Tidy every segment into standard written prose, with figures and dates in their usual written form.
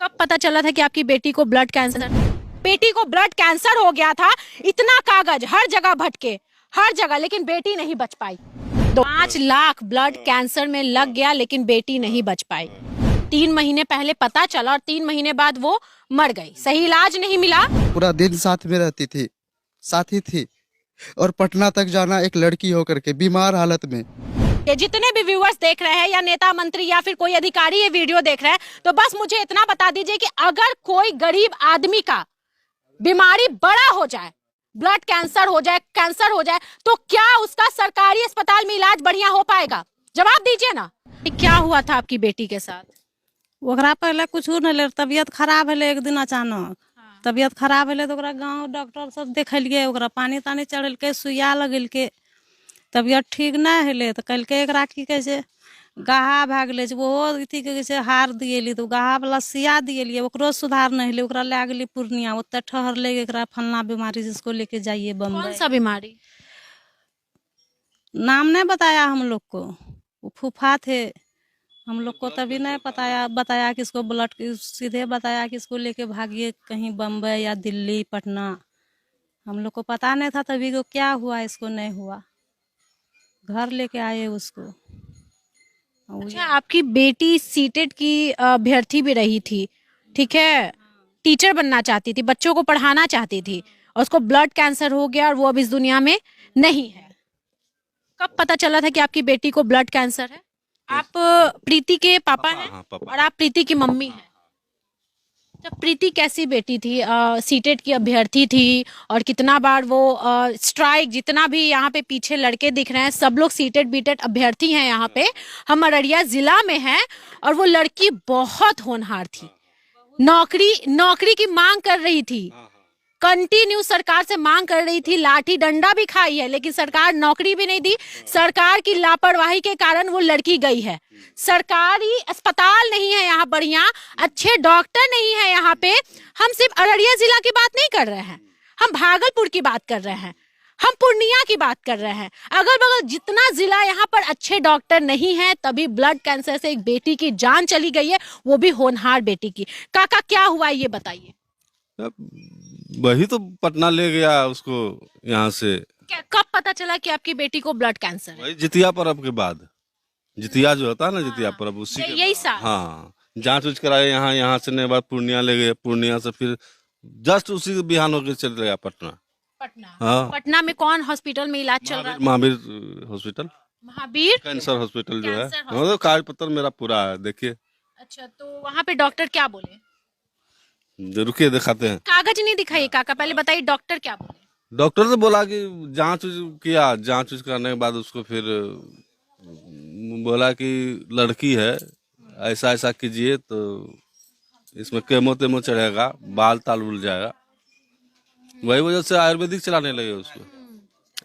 कब पता चला था कि आपकी बेटी को ब्लड कैंसर हो गया था? इतना कागज हर जगह भटके, हर जगह, लेकिन बेटी नहीं बच पाई। 5 लाख ब्लड कैंसर में लग गया, लेकिन बेटी नहीं बच पाई। 3 महीने पहले पता चला और 3 महीने बाद वो मर गई। सही इलाज नहीं मिला। पूरा दिन साथ में रहती थी, साथी थी, और पटना तक जाना एक लड़की होकर के बीमार हालत में। ये जितने भी व्यूअर्स देख रहे हैं या नेता मंत्री या फिर कोई अधिकारी ये वीडियो देख रहे हैं, तो बस मुझे इतना बता दीजिए कि अगर कोई गरीब आदमी का बीमारी बड़ा हो जाए, ब्लड कैंसर हो जाए, कैंसर हो जाए, तो क्या उसका सरकारी अस्पताल में इलाज बढ़िया हो पाएगा? जवाब दीजिए ना। क्या हुआ था आपकी बेटी के साथ? ओकरा पहले कुछ नहीं ले, तबियत खराब है। एक दिन अचानक तबियत खराब है तो गाँव डॉक्टर सब देखलिए, ओकरा पानी तानी चढ़ेलके, सुइया लगेलके, तबियत ठीक नहीं है तो कहलके एकरा की कहे छै गाहा भए गेले छै, ओहो अथी कहे छै हार दिएली, तो गाहा वाला सिया दिएलिए, ओकरो सुधार नहीं है। ओकरा ले गेली पूर्णिया, ओते ठहरले एकरा फलना बीमारी जिसको लेके जाइए बम्बई। कौन सा बीमारी? नाम नहीं बताया हम लोग को, वो फूफा थे, हम लोग को तभी नहीं बताया कि इसको ब्लड, सीधे बताया कि इसको लेके भागिए कहीं बम्बई या दिल्ली, पटना। हम लोग को पता नहीं था तभी को क्या हुआ, इसको नहीं हुआ, घर लेके आए उसको। अच्छा, आपकी बेटी सीटेट की अभ्यर्थी भी रही थी, ठीक है, टीचर बनना चाहती थी, बच्चों को पढ़ाना चाहती थी, और उसको ब्लड कैंसर हो गया और वो अब इस दुनिया में नहीं है। कब पता चला था कि आपकी बेटी को ब्लड कैंसर है? आप प्रीति के पापा हैं? पापा। और आप प्रीति की मम्मी हैं। जब प्रीति कैसी बेटी थी? सीटेट की अभ्यर्थी थी, और कितना बार वो स्ट्राइक, जितना भी यहाँ पे पीछे लड़के दिख रहे हैं सब लोग सीटेट बीटेट अभ्यर्थी हैं यहाँ पे। हम अररिया जिला में हैं, और वो लड़की बहुत होनहार थी, नौकरी की मांग कर रही थी, कंटिन्यू सरकार से मांग कर रही थी, लाठी डंडा भी खाई है, लेकिन सरकार नौकरी भी नहीं दी। सरकार की लापरवाही के कारण वो लड़की गई है। सरकारी अस्पताल नहीं है यहाँ बढ़िया, अच्छे डॉक्टर नहीं है यहाँ पे। हम सिर्फ अररिया जिला की बात नहीं कर रहे हैं, हम भागलपुर की बात कर रहे हैं, हम पूर्णिया की बात कर रहे हैं। अगल बगल जितना जिला, यहाँ पर अच्छे डॉक्टर नहीं है, तभी ब्लड कैंसर से एक बेटी की जान चली गई है, वो भी होनहार बेटी की। काका क्या हुआ ये बताइए। वही तो पटना ले गया उसको यहाँ से। कब पता चला कि आपकी बेटी को ब्लड कैंसर है? वही जितिया पर्व के बाद, जितिया जो होता है ना, जितिया पर्व, उसी के यही बाद। साल? हाँ, जांच उच कराए यहाँ से नहीं, बाद पूर्णिया ले गए, पूर्णिया से फिर जस्ट उसी बिहान होकर चले गया पटना। हाँ, पटना में कौन हॉस्पिटल में इलाज चल रहा है? Mahavir hospital, Mahavir cancer hospital जो है। Cancer hospital. तो कागज पत्र मेरा पूरा है, देखिए। अच्छा, तो वहाँ पे डॉक्टर क्या बोले? रुकिए दिखाते हैं। कागज नहीं दिखाइए काका, पहले बताइए डॉक्टर क्या बोले। डॉक्टर से बोला कि जांच किया, जांच करने के बाद उसको फिर बोला कि लड़की है, ऐसा ऐसा कीजिए तो इसमें केमो तेमो चढ़ेगा, बाल ताल उड़ जाएगा। वही वजह से आयुर्वेदिक चलाने लगे उसको।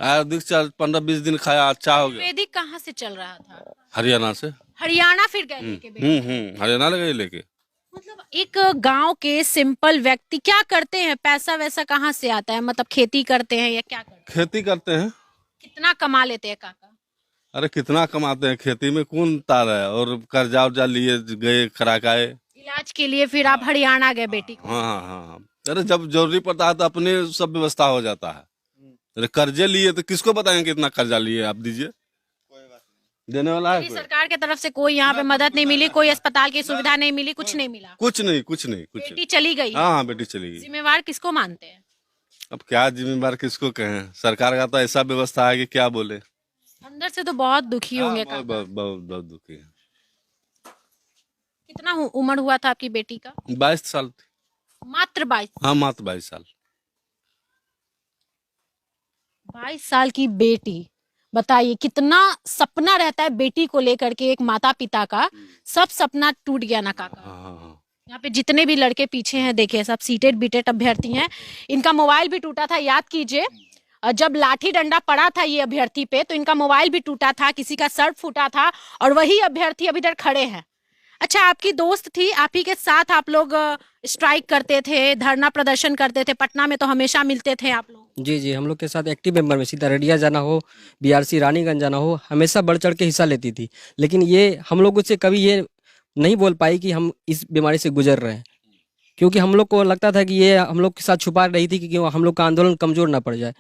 आयुर्वेदिक 15-20 दिन खाया, अच्छा हो गया। आयुर्वेदिक कहाँ से चल रहा था? हरियाणा से। हरियाणा फिर गए लेके बेटी? हरियाणा लगे लेके। मतलब एक गांव के सिंपल व्यक्ति क्या करते हैं? पैसा वैसा कहाँ से आता है? मतलब खेती करते हैं या क्या करते हैं? खेती करते हैं। कितना कमा लेते हैं काका? अरे कितना कमाते हैं, खेती में कौन तार है, और कर्जा उर्जा लिए गए, खराकाए इलाज के लिए। फिर आप हरियाणा गए बेटी को? हाँ हाँ हाँ। अरे जब जरूरी पड़ता है तो अपने सब व्यवस्था हो जाता है। अरे कर्जे लिए तो किसको बताएंगे कितना कर्जा लिए, आप दीजिए, देने वाला है कोई? सरकार की तरफ से कोई यहाँ पे मदद नहीं मिली, कोई अस्पताल की सुविधा नहीं मिली, कुछ नहीं मिला? कुछ नहीं, कुछ नहीं, कुछ बेटी नहीं। चली गई। हाँ हाँ, बेटी चली गई। जिम्मेवार किसको मानते हैं? अब क्या जिम्मेदार किसको कहें, सरकार का तो ऐसा व्यवस्था है कि क्या बोले। अंदर से तो बहुत दुखी होंगे बहुत काका। बहुत दुखी है। कितना उम्र हुआ था आपकी बेटी का? 22 साल थी। मात्र 22? हाँ, मात्र 22 साल। 22 साल की बेटी, बताइए कितना सपना रहता है बेटी को लेकर के एक माता पिता का। सब सपना टूट गया ना काका। हाँ। यहाँ पे जितने भी लड़के पीछे हैं देखिए, सब सीटेट बीटेट अभ्यर्थी हैं। इनका मोबाइल भी टूटा था, याद कीजिए। जब लाठी डंडा पड़ा था ये अभ्यर्थी पे, तो इनका मोबाइल भी टूटा था, किसी का शर्ट फूटा था, और वही अभ्यर्थी अभी इधर खड़े हैं। अच्छा, आपकी दोस्त थी, आप ही के साथ आप लोग स्ट्राइक करते थे, धरना प्रदर्शन करते थे, पटना में तो हमेशा मिलते थे आप लोग? जी जी, हम लोग के साथ एक्टिव मेंबर में सीधा अररिया जाना हो, बीआरसी रानीगंज जाना हो, हमेशा बढ़ चढ़ के हिस्सा लेती थी। लेकिन ये हम लोग उससे कभी ये नहीं बोल पाई कि हम इस बीमारी से गुजर रहे हैं। क्योंकि हम लोग को लगता था कि ये हम लोग के साथ छुपा रही थी कि हम लोग का आंदोलन कमजोर ना पड़ जाए।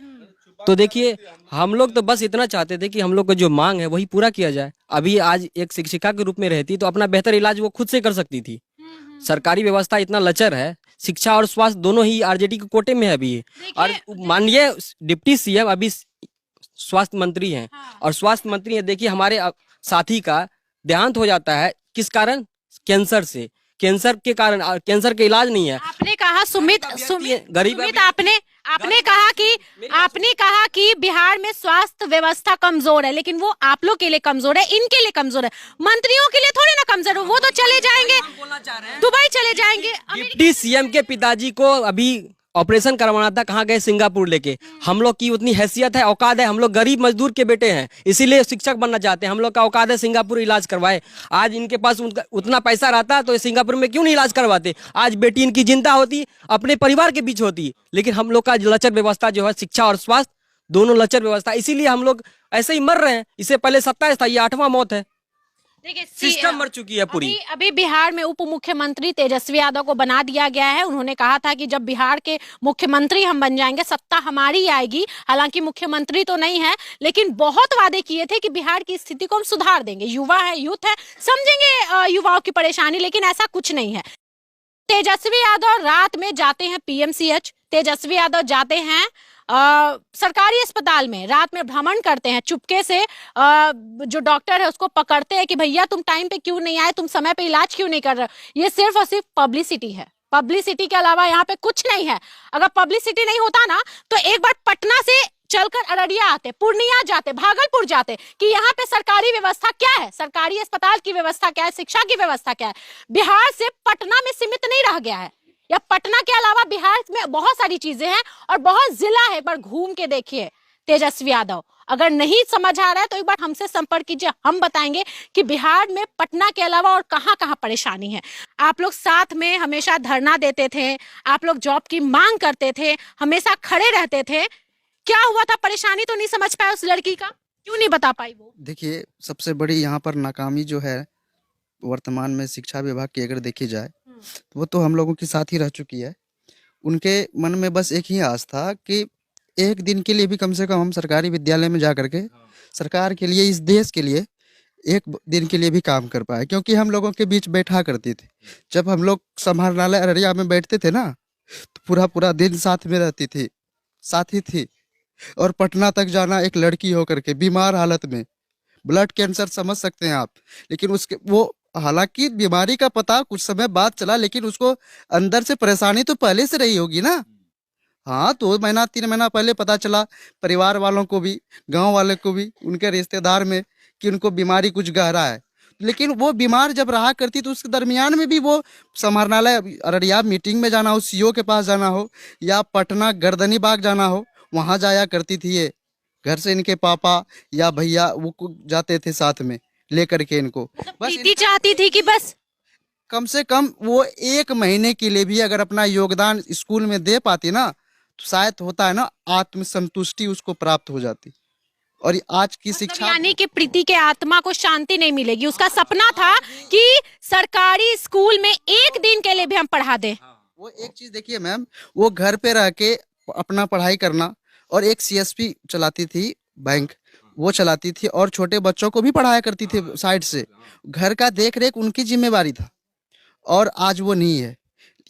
तो देखिए हम लोग तो बस इतना चाहते थे कि हम लोग का जो मांग है वही पूरा किया जाए। अभी आज एक शिक्षिका के रूप में रहती तो अपना बेहतर इलाज वो खुद से कर सकती थी। सरकारी व्यवस्था इतना लचर है, शिक्षा और स्वास्थ्य दोनों ही आरजेडी के कोटे में है अभी। और माननीय डिप्टी सीएम अभी स्वास्थ्य मंत्री हैं और स्वास्थ्य मंत्री हैं। देखिए हमारे साथी का देहांत हो जाता है किस कारण? कैंसर से। कैंसर के कारण, कैंसर के इलाज नहीं है। आपने कहा सुमित गरीब आपने कहा कि बिहार में स्वास्थ्य व्यवस्था कमजोर है, लेकिन वो आप लोग के लिए कमजोर है, इनके लिए कमजोर है, मंत्रियों के लिए थोड़ी ना कमजोर है। वो तो चले जाएंगे दुबई, चले जाएंगे। डिप्टी सीएम के पिताजी को अभी ऑपरेशन करवाना था, कहाँ गए? सिंगापुर लेके। हम लोग की उतनी हैसियत है, औकात है, हम लोग गरीब मजदूर के बेटे हैं, इसीलिए शिक्षक बनना चाहते हैं। हम लोग का औकात है सिंगापुर इलाज करवाए। आज इनके पास उतना पैसा रहता तो ये सिंगापुर में क्यों नहीं इलाज करवाते? आज बेटी इनकी जिंदा होती, अपने परिवार के बीच होती। लेकिन हम लोग का लचर व्यवस्था जो है, शिक्षा और स्वास्थ्य दोनों लचर व्यवस्था, इसीलिए हम लोग ऐसे ही मर रहे हैं। इससे पहले 27 था, ये 8वां मौत है। देखिए सिस्टम मर चुकी है पूरी। अभी बिहार में उप मुख्यमंत्री तेजस्वी यादव को बना दिया गया है। उन्होंने कहा था कि जब बिहार के मुख्यमंत्री हम बन जाएंगे, सत्ता हमारी आएगी। हालांकि मुख्यमंत्री तो नहीं है, लेकिन बहुत वादे किए थे कि बिहार की स्थिति को हम सुधार देंगे। युवा है, यूथ है, समझेंगे युवाओं की परेशानी, लेकिन ऐसा कुछ नहीं है। तेजस्वी यादव रात में जाते हैं पीएमसीएच, तेजस्वी यादव जाते हैं सरकारी अस्पताल में, रात में भ्रमण करते हैं, चुपके से जो डॉक्टर है उसको पकड़ते हैं कि भैया तुम टाइम पे क्यों नहीं आए, तुम समय पे इलाज क्यों नहीं कर रहे। ये सिर्फ और सिर्फ पब्लिसिटी है, पब्लिसिटी के अलावा यहाँ पे कुछ नहीं है। अगर पब्लिसिटी नहीं होता ना तो एक बार पटना से चलकर अररिया आते, पूर्णिया जाते, भागलपुर जाते कि यहाँ पे सरकारी व्यवस्था क्या है, सरकारी अस्पताल की व्यवस्था क्या है, शिक्षा की व्यवस्था क्या है। बिहार से पटना में सीमित नहीं रह गया है, या पटना के अलावा बिहार में बहुत सारी चीजें हैं और बहुत जिला है। एक बार घूम के देखिए तेजस्वी यादव। अगर नहीं समझ आ रहा है तो एक बार हमसे संपर्क कीजिए, हम बताएंगे कि बिहार में पटना के अलावा और कहां कहां परेशानी है। आप लोग साथ में हमेशा धरना देते थे, आप लोग जॉब की मांग करते थे, हमेशा खड़े रहते थे। क्या हुआ था? परेशानी तो नहीं समझ पाए उस लड़की का, क्यों नहीं बता पाई वो? देखिए सबसे बड़ी यहाँ पर नाकामी जो है वर्तमान में शिक्षा विभाग की अगर देखी जाए तो वो तो हम लोगों के साथ ही रह चुकी है। उनके मन में बस एक ही आस था कि एक दिन के लिए भी कम से कम हम सरकारी विद्यालय में जा करके सरकार के लिए, इस देश के लिए एक दिन के लिए भी काम कर पाए, क्योंकि हम लोगों के बीच बैठा करती थी। जब हम लोग समाहरणालय अररिया में बैठते थे ना तो पूरा पूरा दिन साथ में रहती थी, साथी थी। और पटना तक जाना एक लड़की होकर के, बीमार हालत में, ब्लड कैंसर समझ सकते हैं आप। लेकिन उसके वो हालांकि बीमारी का पता कुछ समय बाद चला, लेकिन उसको अंदर से परेशानी तो पहले से रही होगी ना। हाँ, 2 महीना 3 महीना पहले पता चला परिवार वालों को भी, गांव वाले को भी, उनके रिश्तेदार में कि उनको बीमारी कुछ गहरा है। लेकिन वो बीमार जब रहा करती तो उसके दरमियान में भी वो समाहरणालय अररिया मीटिंग में जाना हो, सीओ के पास जाना हो, या पटना गर्दनी बाग जाना हो, वहां जाया करती थी। ये घर से इनके पापा या भैया वो जाते थे साथ में लेकर के इनको। बस प्रीति चाहती थी कि बस कम से कम वो 1 महीने के लिए भी अगर अपना योगदान स्कूल में दे पाती ना तो शायद होता है ना आत्मसंतुष्टि उसको प्राप्त हो जाती। और आज की शिक्षा यानी कि प्रीति के आत्मा को शांति नहीं मिलेगी। उसका सपना था कि सरकारी स्कूल में एक दिन के लिए भी हम पढ़ा दें। वो एक चीज देखिए मैम, वो घर पे रह के अपना पढ़ाई करना, और एक सीएसपी चलाती थी बैंक, वो चलाती थी, और छोटे बच्चों को भी पढ़ाया करती थी साइड से। घर का देख रेख उनकी जिम्मेवारी था, और आज वो नहीं है।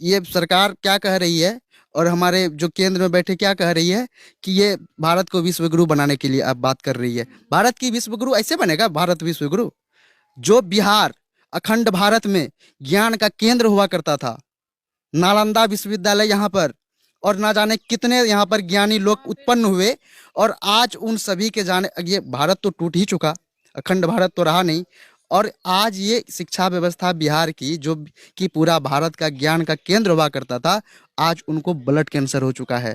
ये सरकार क्या कह रही है और हमारे जो केंद्र में बैठे क्या कह रही है कि ये भारत को विश्व गुरु बनाने के लिए अब बात कर रही है। भारत की विश्व गुरु ऐसे बनेगा भारत विश्व गुरु? जो बिहार अखंड भारत में ज्ञान का केंद्र हुआ करता था, नालंदा विश्वविद्यालय यहाँ पर, और ना जाने कितने यहाँ पर ज्ञानी लोग उत्पन्न हुए, और आज उन सभी के जाने, ये भारत तो टूट ही चुका, अखंड भारत तो रहा नहीं। और आज ये शिक्षा व्यवस्था बिहार की जो कि पूरा भारत का ज्ञान का केंद्र हुआ करता था, आज उनको ब्लड कैंसर हो चुका है।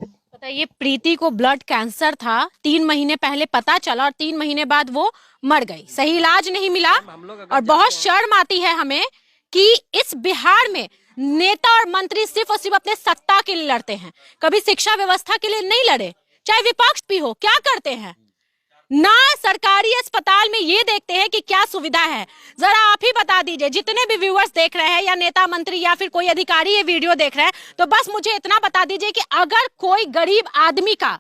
बताइए, प्रीति को ब्लड कैंसर था, 3 महीने पहले पता चला और 3 महीने बाद वो मर गई, सही इलाज नहीं मिला। और बहुत शर्म आती है हमें कि इस बिहार में नेता और मंत्री सिर्फ और सिर्फ अपने सत्ता के लिए लड़ते हैं, कभी शिक्षा व्यवस्था के लिए नहीं लड़े। चाहे विपक्ष भी हो, क्या करते हैं? ना सरकारी अस्पताल में ये देखते हैं कि क्या सुविधा है। जरा आप ही बता दीजिए, जितने भी व्यूअर्स देख रहे हैं या नेता मंत्री या फिर कोई अधिकारी ये वीडियो देख रहे हैं, तो बस मुझे इतना बता दीजिए कि अगर कोई गरीब आदमी का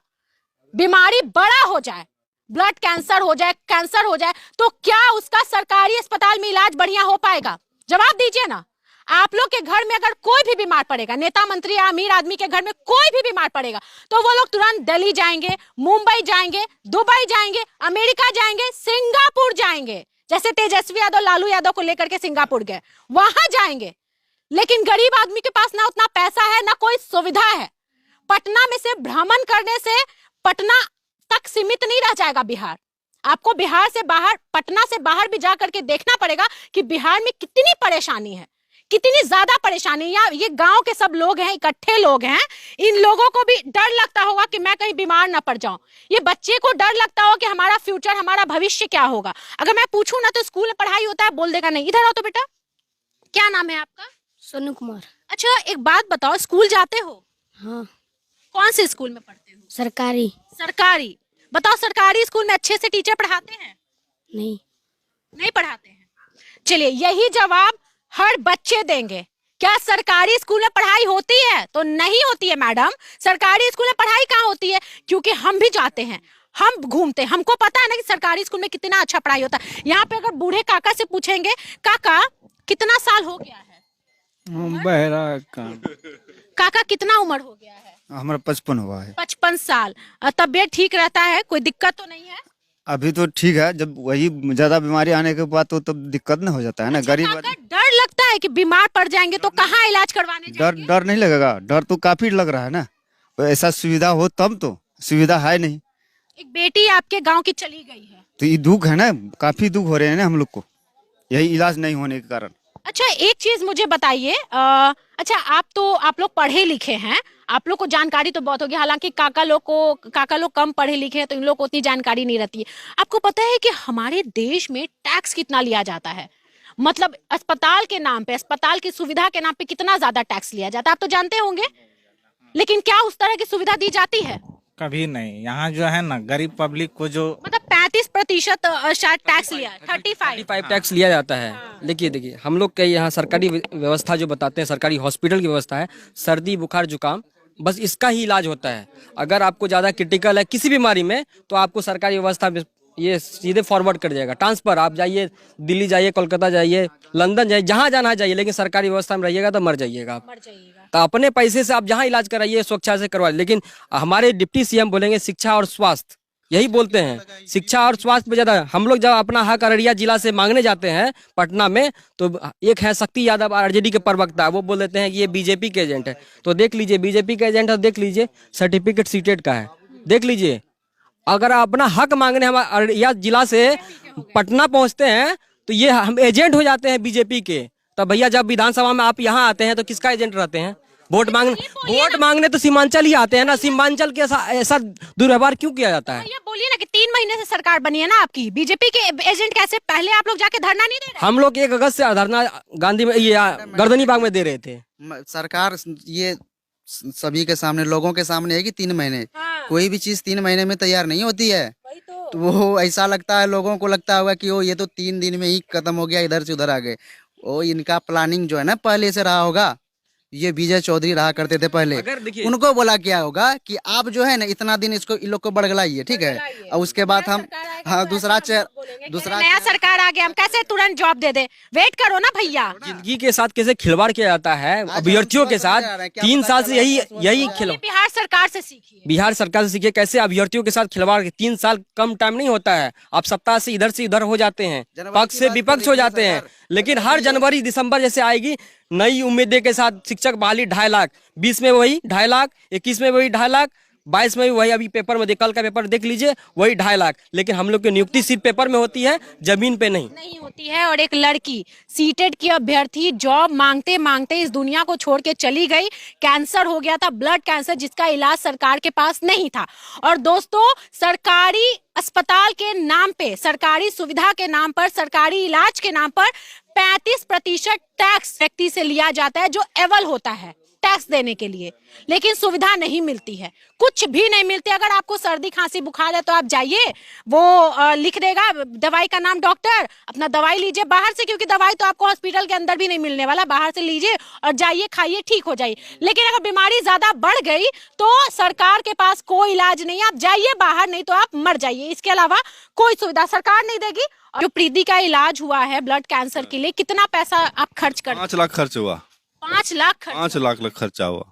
बीमारी बड़ा हो जाए, ब्लड कैंसर हो जाए, कैंसर हो जाए, तो क्या उसका सरकारी अस्पताल में इलाज बढ़िया हो पाएगा? जवाब दीजिए ना। आप लोग के घर में अगर कोई भी बीमार पड़ेगा, नेता मंत्री या अमीर आदमी के घर में कोई भी बीमार पड़ेगा, तो वो लोग तुरंत दिल्ली जाएंगे, मुंबई जाएंगे, दुबई जाएंगे, अमेरिका जाएंगे, सिंगापुर जाएंगे। जैसे तेजस्वी यादव लालू यादव को लेकर के सिंगापुर गए, वहां जाएंगे। लेकिन गरीब आदमी के पास ना उतना पैसा है, ना कोई सुविधा है। पटना में से भ्रमण करने से पटना तक सीमित नहीं रह जाएगा बिहार। आपको बिहार से बाहर, पटना से बाहर भी जा करके देखना पड़ेगा कि बिहार में कितनी परेशानी है, कितनी ज्यादा परेशानी। या ये गांव के सब लोग हैं, इकट्ठे लोग हैं, इन लोगों को भी डर लगता होगा कि मैं कहीं बीमार ना पड़ जाऊं। ये बच्चे को डर लगता होगा कि हमारा फ्यूचर, हमारा भविष्य क्या होगा। अगर मैं पूछूं ना तो स्कूल में पढ़ाई होता है, बोल देगा नहीं। इधर आओ तो बेटा, क्या नाम है आपका? सोनू कुमार। अच्छा एक बात बताओ, स्कूल जाते हो? हाँ। कौन से स्कूल में पढ़ते हो? सरकारी। सरकारी। बताओ, सरकारी स्कूल में अच्छे से टीचर पढ़ाते हैं? नहीं। नहीं पढ़ाते हैं। चलिए, यही जवाब हर बच्चे देंगे। क्या सरकारी स्कूल में पढ़ाई होती है? तो नहीं होती है मैडम। सरकारी स्कूल में पढ़ाई कहाँ होती है? क्योंकि हम भी जाते हैं, हम घूमते हैं, हमको पता है ना कि सरकारी स्कूल में कितना अच्छा पढ़ाई होता है। यहाँ पे अगर बूढ़े काका से पूछेंगे, काका कितना साल हो गया है? बहरा काका कितना उम्र हो गया है? हमारा 55 हुआ है। 55 साल। तबीयत ठीक रहता है? कोई दिक्कत तो नहीं है? अभी तो ठीक है, जब वही ज्यादा बीमारी आने के बाद तो तब दिक्कत न हो जाता है ना। गरीब काका, डर लगता है कि बीमार पड़ जाएंगे तो कहाँ इलाज करवाने जाएंगे? डर नहीं लगेगा, डर तो काफी लग रहा है ना। ऐसा सुविधा हो तब तो, सुविधा है नहीं। एक बेटी आपके गांव की चली गई है, तो ये दुख है ना, काफी दुख हो रहे हैं ना हम लोग को, यही इलाज नहीं होने के कारण। अच्छा एक चीज मुझे बताइए, अच्छा आप लोग पढ़े लिखे हैं, आप लोग को जानकारी तो बहुत होगी। हालांकि काका लोग कम पढ़े लिखे हैं, तो इन लोग को उतनी जानकारी नहीं रहती है। आपको पता है कि हमारे देश में टैक्स कितना लिया जाता है? मतलब अस्पताल के नाम पे, अस्पताल की सुविधा के नाम पे कितना ज्यादा टैक्स लिया जाता है, आप तो जानते होंगे। लेकिन क्या उस तरह की सुविधा दी जाती है? कभी नहीं। यहाँ जो है ना, गरीब पब्लिक को जो मतलब 35% शायद टैक्स लिया, 35 टैक्स लिया जाता है। देखिए हम लोग के यहाँ सरकारी व्यवस्था जो बताते हैं, सरकारी हॉस्पिटल की व्यवस्था है, सर्दी बुखार जुकाम बस इसका ही इलाज होता है। अगर आपको ज्यादा क्रिटिकल है किसी बीमारी में, तो आपको सरकारी व्यवस्था में ये सीधे फॉरवर्ड कर जाएगा, ट्रांसफर। आप जाइए दिल्ली जाइए, कोलकाता जाइए, लंदन जाइए, जहाँ जाना जाइए, लेकिन सरकारी व्यवस्था में रहिएगा तो मर जाइएगा आप। तो अपने पैसे से आप जहाँ इलाज कराइए, स्वच्छता से करवाइए। लेकिन हमारे डिप्टी सीएम बोलेंगे शिक्षा और स्वास्थ्य, यही बोलते हैं, शिक्षा और स्वास्थ्य पे ज्यादा। हम लोग जब अपना हक अररिया जिला से मांगने जाते हैं पटना में, तो एक है शक्ति यादव आरजेडी के प्रवक्ता, वो बोल देते हैं कि ये बीजेपी के एजेंट है। तो देख लीजिए, बीजेपी के एजेंट है, देख लीजिए सर्टिफिकेट सीटेड का है, देख लीजिए। अगर आप अपना हक मांगने हम अररिया जिला से पटना पहुंचते हैं, तो ये हम एजेंट हो जाते हैं बीजेपी के। तब भैया जब विधानसभा में आप यहाँ आते हैं तो किसका एजेंट रहते हैं? वोट मांगने तो सीमांचल ही आते हैं ना। सीमांचल के ऐसा दुर्व्यवहार क्यों किया जाता है? ये बोलिए ना कि 3 महीने से सरकार बनी है ना आपकी, बीजेपी के एजेंट कैसे? पहले आप लोग जाके धरना नहीं दे रहे? हम लोग 1 अगस्त से धरना गांधी में, ये गर्दनी बाग में दे रहे थे। सरकार ये सभी के सामने, लोगों के सामने है कि 3 महीने, कोई भी चीज 3 महीने में तैयार नहीं होती है। तो वो ऐसा लगता है, लोगों को लगता होगा कि वो ये तो 3 दिन में ही खत्म हो गया, इधर से उधर आ गए। वो इनका प्लानिंग जो है ना पहले से रहा होगा। ये विजय चौधरी रहा करते थे पहले, उनको बोला क्या होगा कि आप जो है ना इतना दिन इसको इन लोग को बड़गलाइए, ठीक है, और उसके बाद हम दूसरा नया सरकार आ गया, हम कैसे तुरंत जॉब दे दे? वेट करो ना भैया। जिंदगी के साथ कैसे खिलवाड़ किया जाता है अभ्यर्थियों के साथ। 3 साल से यही खिलवाड़ बिहार सरकार से सीखिए, बिहार सरकार से सीखिए कैसे अभ्यर्थियों के साथ खिलवाड़। 3 साल कम टाइम नहीं होता है। आप सप्ताह से इधर हो जाते हैं, पक्ष से विपक्ष हो जाते हैं। लेकिन हर जनवरी दिसंबर जैसे आएगी, नई उम्मीदें के साथ शिक्षक बहाली 2.5 लाख, 20 में वही 2.5 लाख, 21 में वही 2.5 लाख, 22 में भी वही। अभी पेपर में कल का पेपर देख लीजिए, वही 2.5 लाख। लेकिन हम लोग की नियुक्ति सिर्फ पेपर में होती है, जमीन पे नहीं होती है। और एक लड़की सीटेट की अभ्यर्थी जॉब मांगते मांगते इस दुनिया को छोड़ के चली गई। कैंसर हो गया था, ब्लड कैंसर, जिसका इलाज सरकार के पास नहीं था। और दोस्तों, सरकारी अस्पताल के नाम पे, सरकारी सुविधा के नाम पर, सरकारी इलाज के नाम पर 35% टैक्स व्यक्ति से लिया जाता है, जो एवल होता है। टैक्स देने के लिए, लेकिन सुविधा नहीं मिलती है, कुछ भी नहीं मिलती। अगर आपको सर्दी खांसी बुखार है तो आप जाइए, वो लिख देगा दवाई का नाम डॉक्टर, अपना दवाई लीजिए बाहर से, क्योंकि दवाई तो आपको हॉस्पिटल के अंदर भी नहीं मिलने वाला, बाहर से लीजिए और जाइए खाइए, ठीक हो जाइए। लेकिन अगर बीमारी ज्यादा बढ़ गई तो सरकार के पास कोई इलाज नहीं, आप जाइए बाहर, नहीं तो आप मर जाइए। इसके अलावा कोई सुविधा सरकार नहीं देगी। और जो प्रीति का इलाज हुआ है ब्लड कैंसर के लिए, कितना पैसा आप खर्च कर? 5 लाख खर्च हुआ। 5 लाख खर्च? 5 लाख खर्चा हुआ।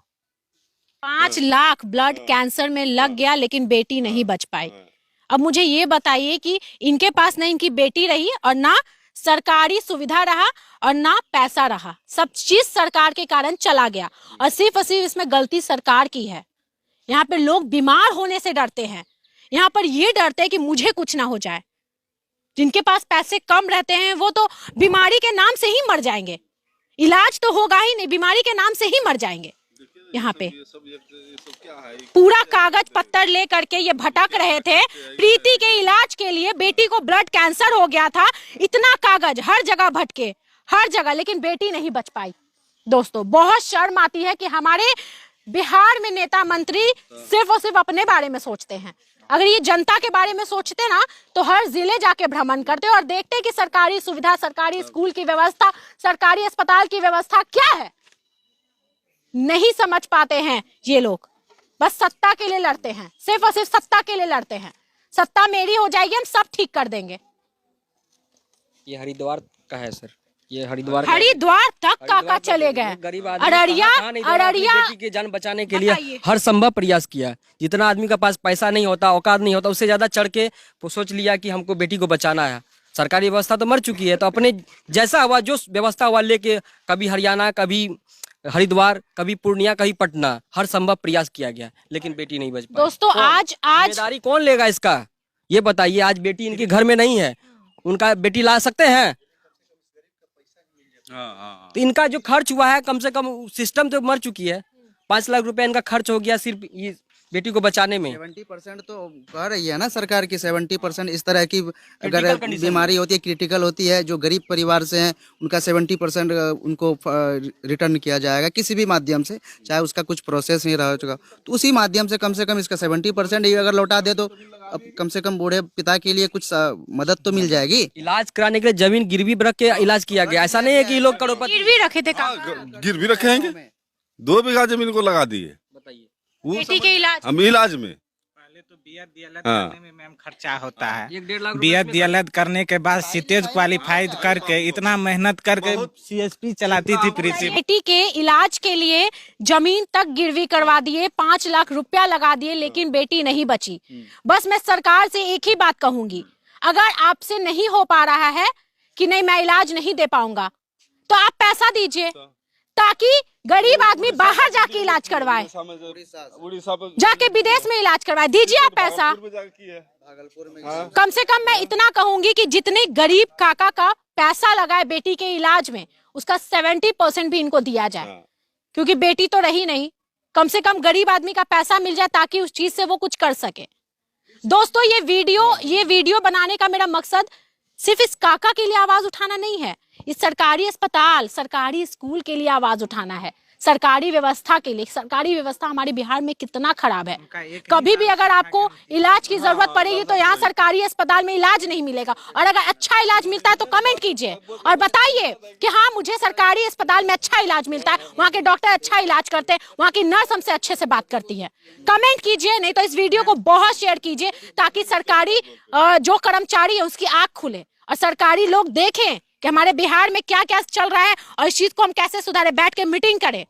5 लाख ब्लड कैंसर में लग गया, लेकिन बेटी नहीं बच पाई। अब मुझे ये बताइए कि इनके पास ना इनकी बेटी रही और ना सरकारी सुविधा रहा और ना पैसा रहा, सब चीज सरकार के कारण चला गया। और सिर्फ इसमें गलती सरकार की है। यहाँ पे लोग बीमार होने से डरते हैं, यहाँ पर ये डरते हैं कि मुझे कुछ ना हो जाए। जिनके पास पैसे कम रहते हैं वो तो बीमारी के नाम से ही मर जाएंगे, इलाज तो होगा ही नहीं, बीमारी के नाम से ही मर जाएंगे। यहाँ पे पूरा कागज पत्तर ले करके ये भटक रहे थे प्रीति के इलाज के लिए। बेटी को ब्लड कैंसर हो गया था, इतना कागज हर जगह भटके, हर जगह, लेकिन बेटी नहीं बच पाई। दोस्तों बहुत शर्म आती है कि हमारे बिहार में नेता मंत्री सिर्फ और सिर्फ अपने बारे में सोचते हैं। अगर ये जनता के बारे में सोचते ना तो हर जिले जाके भ्रमण करते और देखते कि सरकारी सुविधा, सरकारी स्कूल की व्यवस्था, सरकारी अस्पताल की व्यवस्था क्या है। नहीं समझ पाते हैं ये लोग, बस सत्ता के लिए लड़ते हैं, सिर्फ और सिर्फ सत्ता के लिए लड़ते हैं। सत्ता मेरी हो जाएगी, हम सब ठीक कर देंगे। ये हरिद्वार का है सर, ये हरिद्वार तक काका चले गए। गरीब अररिया बेटी की जान बचाने के लिए हर संभव प्रयास किया। जितना आदमी का पास पैसा नहीं होता, औकात नहीं होता, उससे ज्यादा चढ़ के वो सोच लिया कि हमको बेटी को बचाना है। सरकारी व्यवस्था तो मर चुकी है, तो अपने जैसा हुआ, जो व्यवस्था हुआ लेके, कभी हरियाणा, कभी हरिद्वार, कभी पूर्णिया, कभी पटना, हर संभव प्रयास किया गया, लेकिन बेटी नहीं बच पाई। दोस्तों आज जिम्मेदारी कौन लेगा इसका, ये बताइए। आज बेटी इनके घर में नहीं है, उनका बेटी ला सकते हैं? तो इनका जो खर्च हुआ है, कम से कम सिस्टम तो मर चुकी है। 5 लाख रुपए इनका खर्च हो गया सिर्फ ये बेटी को बचाने में। 70% तो कह रही है ना सरकार की, 70% इस तरह की अगर बीमारी होती है, क्रिटिकल होती है, जो गरीब परिवार से हैं उनका 70% उनको रिटर्न किया जाएगा किसी भी माध्यम से, चाहे उसका कुछ प्रोसेस नहीं रह चुका, तो उसी माध्यम से कम इसका 70% ही अगर लौटा दे तो अब कम से कम बूढ़े पिता के लिए कुछ मदद तो मिल जाएगी। इलाज कराने के लिए जमीन गिरवी रख के इलाज किया गया, ऐसा नहीं है कि लोग करोड़पति। गिरवी रखे थे, गिरवी रखेंगे, 2 बीघा जमीन को लगा दिए बेटी के इलाज, हम इलाज में। पहले तो बीएड डीएलएड करने में मैम खर्चा होता है। 1-1.5 लाख बीएड डीएलएड करने के बाद सीटेज क्वालिफाइड करके इतना मेहनत करके सीएसपी चलाती थी प्रीति। बेटी के इलाज के लिए जमीन तक गिरवी करवा दिए, 5 लाख रुपया लगा दिए, लेकिन बेटी नहीं बची। बस मैं सरकार से एक ही बात कहूंगी, अगर आपसे नहीं हो पा रहा है कि नहीं मैं इलाज नहीं दे पाऊंगा, तो आप पैसा दीजिए ताकि गरीब आदमी बाहर जाके इलाज करवाए, जाके विदेश में इलाज करवाए। दीजिए आप पैसा। कम से कम मैं इतना कहूंगी कि जितने गरीब काका का पैसा लगाए बेटी के इलाज में, उसका 70% भी इनको दिया जाए, क्योंकि बेटी तो रही नहीं। कम से कम गरीब आदमी का पैसा मिल जाए ताकि उस चीज से वो कुछ कर सके। दोस्तों ये वीडियो बनाने का मेरा मकसद सिर्फ इस काका के लिए आवाज उठाना नहीं है, इस सरकारी अस्पताल, सरकारी स्कूल के लिए आवाज उठाना है, सरकारी व्यवस्था के लिए। सरकारी व्यवस्था हमारे बिहार में कितना खराब है। कभी भी अगर आपको इलाज की जरूरत पड़ेगी तो यहाँ सरकारी अस्पताल में इलाज नहीं मिलेगा, और अगर अच्छा इलाज मिलता है तो कमेंट कीजिए और बताइए कि हाँ मुझे सरकारी अस्पताल में अच्छा इलाज मिलता है, वहाँ के डॉक्टर अच्छा इलाज करते हैं, वहाँ की नर्स हमसे अच्छे से बात करती है। कमेंट कीजिए, नहीं तो इस वीडियो को बहुत शेयर कीजिए ताकि सरकारी जो कर्मचारी है उसकी आंख खुले और सरकारी लोग देखें कि हमारे बिहार में क्या क्या चल रहा है और इस चीज को हम कैसे सुधारें। बैठ के मीटिंग करें।